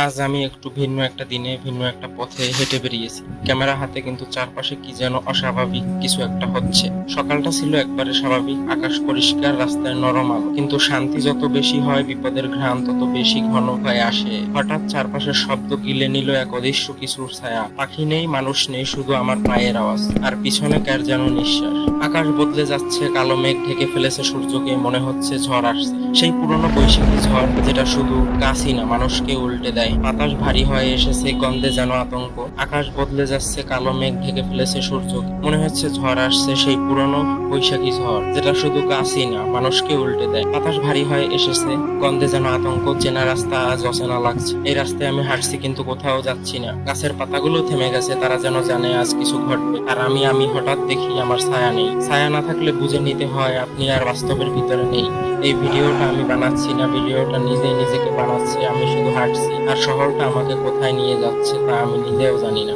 আজ আমি একটু ভিন্ন একটা দিনে ভিন্ন একটা পথে হেঁটে বেরিয়েছি। ক্যামেরা হাতে, কিন্তু চারপাশে কি যেন অস্বাভাবিক কিছু একটা হচ্ছে। সকালটা ছিল একবারে স্বাভাবিক, আকাশ পরিষ্কার, রাস্তায় নরম আলো। কিন্তু শান্তি যত বেশি হয়, বিপদের ঘ্রাণ তত বেশি ঘন হয়ে আসে। হঠাৎ চারপাশের শব্দ গিলে নিল এক অদৃশ্য কিছুর ছায়া। পাখি নেই, মানুষ নেই, শুধু আমার পায়ের আওয়াজ আর পিছনে কার যেন নিঃশ্বাস। আকাশ বদলে যাচ্ছে, কালো মেঘ ঢেকে ফেলেছে সূর্যকে, মনে হচ্ছে ঝড় আসছে। সেই পুরনো বৈশাখী ঝড়, যেটা শুধু গাছই না, মানুষকে উল্টে দেয়। বাতাস ভারী হয়ে এসেছে, গন্ধে যেন আতঙ্ক। আকাশ বদলে যাচ্ছে, কালো মেঘ ঢেকে ফেলেছে সূর্যকে, মনে হচ্ছে ঝড় আসছে। সেই পুরনো বৈশাখী ঝড়, যেটা শুধু গাছই না, মানুষকে উল্টে দেয়। বাতাস ভারী হয়ে এসেছে, গন্ধে যেন আতঙ্ক। চেনা রাস্তা আজ অচেনা লাগছে। এই রাস্তায় আমি হাঁটছি, কিন্তু কোথাও যাচ্ছি না। গাছের পাতাগুলো থেমে গেছে, তারা যেন জানে আজ কিছু ঘটবে। আর আমি হঠাৎ দেখি আমার ছায়া নেই। ছায়া না থাকলে বুঝে নিতে হয় আপনি আর বাস্তবের ভিতরে নেই। এই ভিডিওটা আমি বানাচ্ছি না, ভিডিওটা নিজেই নিজেকে বানাচ্ছে। আমি শুধু হাঁটছি, আর শহরটা আমাকে কোথায় নিয়ে যাচ্ছে তা আমি নিজেও জানি না।